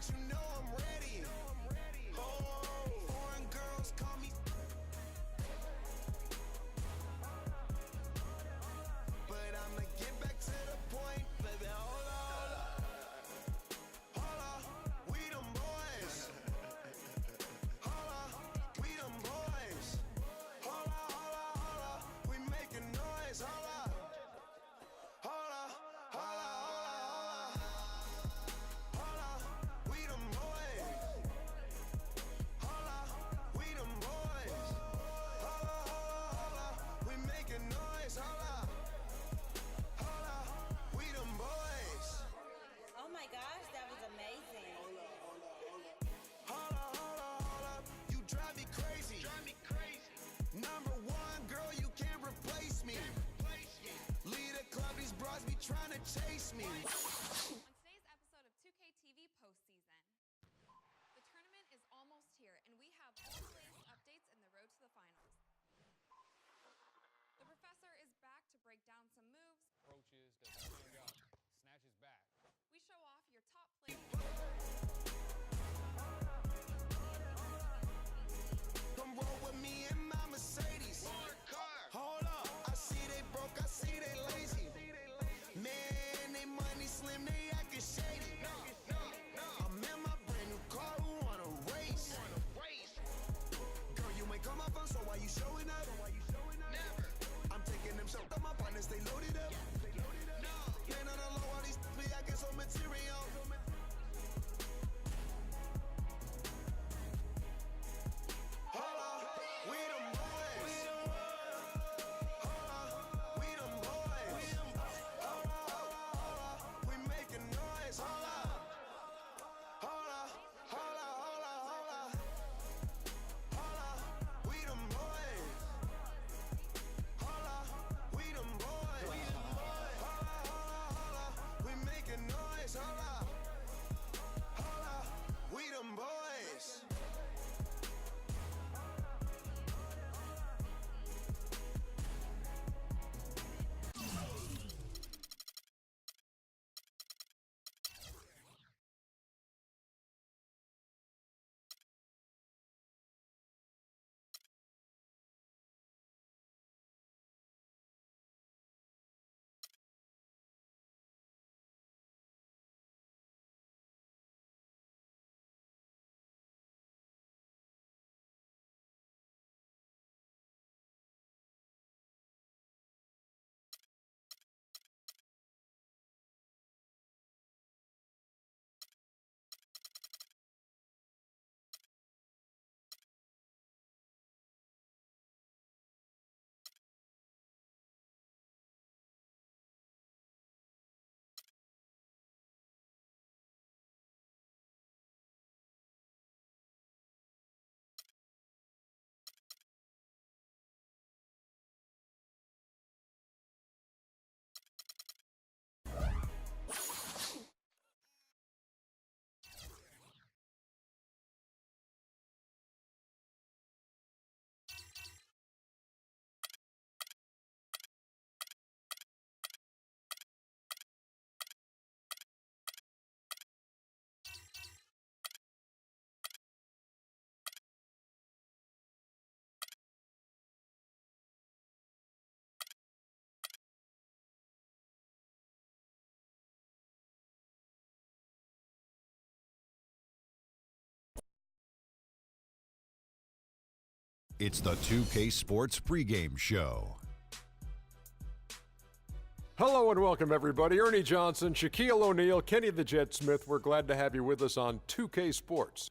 you know I'm ready. Oh, foreign girls call me, but I'ma get back to the point, baby. Hold up, hold up, we them boys. Hold up, we them boys. Hold up, hold up, we making noise. Hold up, hold up, hold up, hold up, we them boys. Hold up, we them boys. Hold up, we making noise. Hold up, we them boys. Oh my gosh, that was amazing. Hold up, you drive me crazy. Number one, girl, you can't replace me. Lead a club, these bras be trying to chase me. On today's episode of 2K TV postseason, the tournament is almost here, and we have all the latest updates in the road to the finals. The professor is back to break down some moves. Approaches, does stand up, snatches back. We show off your top plays. Come roll with me in my Mercedes. Hold up, I see they broke, I see they lazy. Man, they money slim, they acting shady. I'm in my brand new car, who wanna race? Girl, you ain't come up on, so why you showing up? Never. I'm taking them shots, my partners, they loaded up. Man, on the low, all these be acting so material. Hold up, we them boys. Hold up, we them boys. Hold up, we making noise. Hold up, hold up, hold up, hold up, hold up. Hold up, we them boys. Hold up, we them boys. Hold up, we making noise. Hold up, we them boys. It's the 2K Sports pregame show. Hello and welcome, everybody. Ernie Johnson, Shaquille O'Neal, Kenny the Jet Smith. We're glad to have you with us on 2K Sports.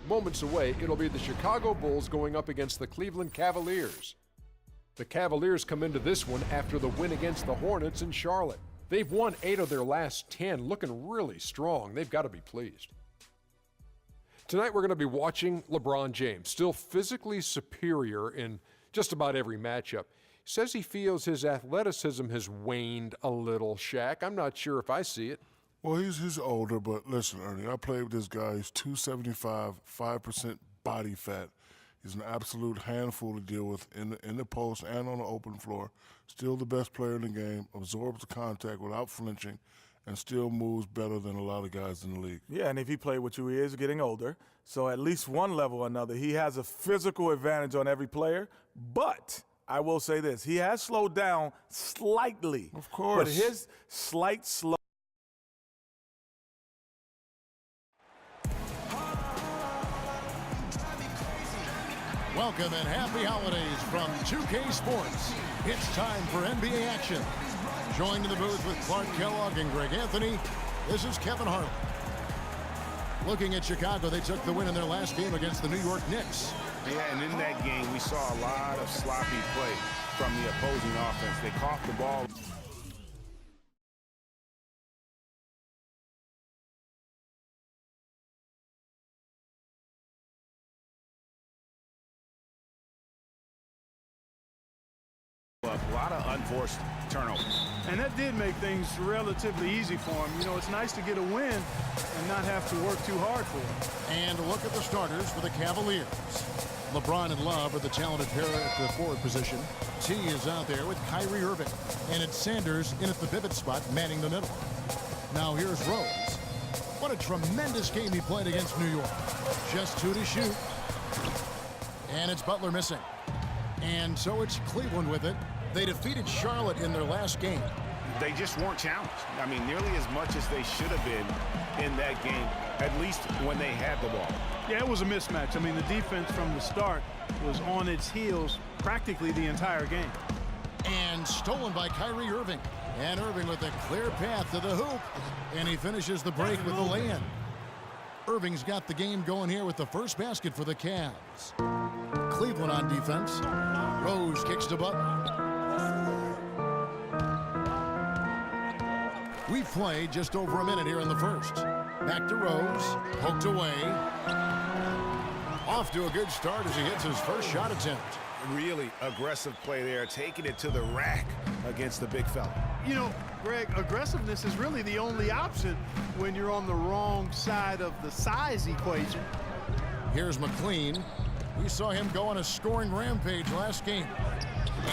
Moments away, it'll be the Chicago Bulls going up against the Cleveland Cavaliers. The Cavaliers come into this one after the win against the Hornets in Charlotte. They've won 8 of their last 10, looking really strong. They've got to be pleased. Tonight we're going to be watching LeBron James, still physically superior in just about every matchup. He says he feels his athleticism has waned a little, Shaq. I'm not sure if I see it. Well, he's older, but listen, Ernie, I played with this guy. He's 275, 5% body fat. He's an absolute handful to deal with in the post and on the open floor. Still the best player in the game, absorbs the contact without flinching, and still moves better than a lot of guys in the league. Yeah, and if he played with you, he is getting older. So at least one level or another, he has a physical advantage on every player. But I will say this, he has slowed down slightly. Of course. But his slight slow. Welcome and happy holidays from 2K Sports. It's time for NBA action. Joined in the booth with Clark Kellogg and Greg Anthony, this is Kevin Harlan. Looking at Chicago, they took the win in their last game against the New York Knicks. Yeah, and in that game, we saw a lot of sloppy play from the opposing offense. They caught the ball. A lot of unforced turnovers. And that did make things relatively easy for him. You know, it's nice to get a win and not have to work too hard for it. And a look at the starters for the Cavaliers. LeBron and Love are the talented pair at the forward position. T is out there with Kyrie Irving. And it's Sanders in at the pivot spot, manning the middle. Now here's Rose. What a tremendous game he played against New York. Just 2 to shoot. And it's Butler missing. And so it's Cleveland with it. They defeated Charlotte in their last game. They just weren't challenged. I mean, nearly as much as they should have been in that game, at least when they had the ball. Yeah, it was a mismatch. I mean, the defense from the start was on its heels practically the entire game. And stolen by Kyrie Irving. And Irving with a clear path to the hoop. And he finishes the break with the lay-in. Irving's got the game going here with the first basket for the Cavs. Cleveland on defense. Rose kicks to Butler. We've played just over a minute here in the first. Back to Rose. Poked away. Off to a good start as he hits his first shot attempt. Really aggressive play there, taking it to the rack against the big fella. You know, Greg, aggressiveness is really the only option when you're on the wrong side of the size equation. Here's McLean. We saw him go on a scoring rampage last game.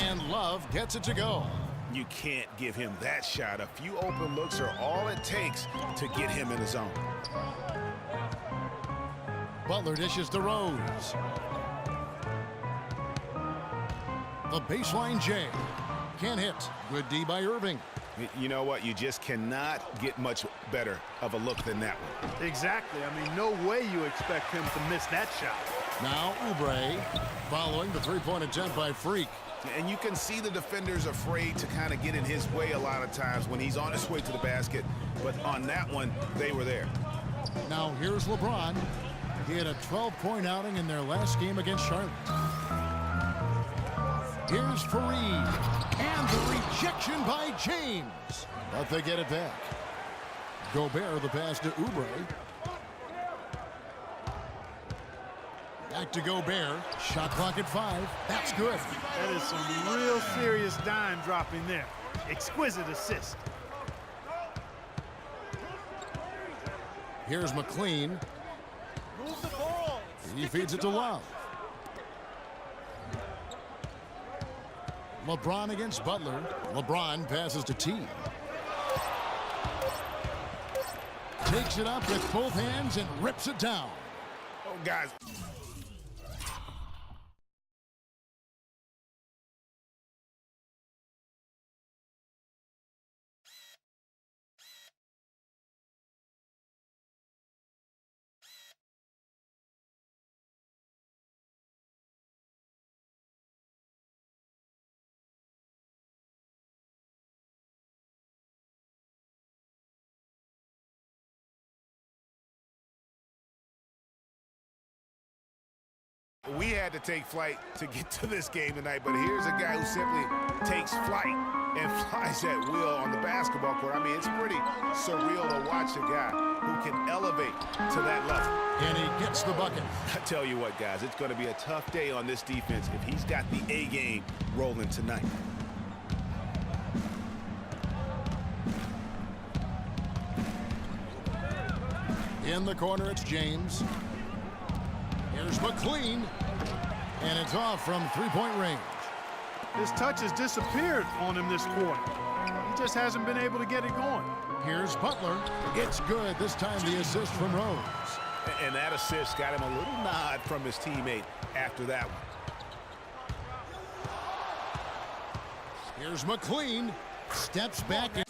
And Love gets it to go. You can't give him that shot. A few open looks are all it takes to get him in the zone. Butler dishes to Rose. The baseline J. Can't hit. Good D by Irving. You know what? You just cannot get much better of a look than that one. Exactly. I mean, no way you expect him to miss that shot. Now Oubre following the three-point attempt by Freak. And you can see the defenders afraid to kind of get in his way a lot of times when he's on his way to the basket. But on that one, they were there. Now here's LeBron. He had a 12-point outing in their last game against Charlotte. Here's Fareed. And the rejection by James. But they get it back. Gobert the pass to Oubre. Back to Gobert. Shot clock at 5. That's good. That is some real serious dime dropping there. Exquisite assist. Here's McLean. He feeds it to Love. LeBron against Butler. LeBron passes to T. Takes it up with both hands and rips it down. Oh, guys. We had to take flight to get to this game tonight, but here's a guy who simply takes flight and flies at will on the basketball court. I mean, it's pretty surreal to watch a guy who can elevate to that level. And he gets the bucket. I tell you what, guys, it's going to be a tough day on this defense if he's got the A game rolling tonight. In the corner, it's James. Here's McLean. And it's off from three-point range. His touch has disappeared on him this quarter. He just hasn't been able to get it going. Here's Butler. It's good. This time the assist from Rose. And that assist got him a little nod from his teammate after that one. Here's McLean. Steps back.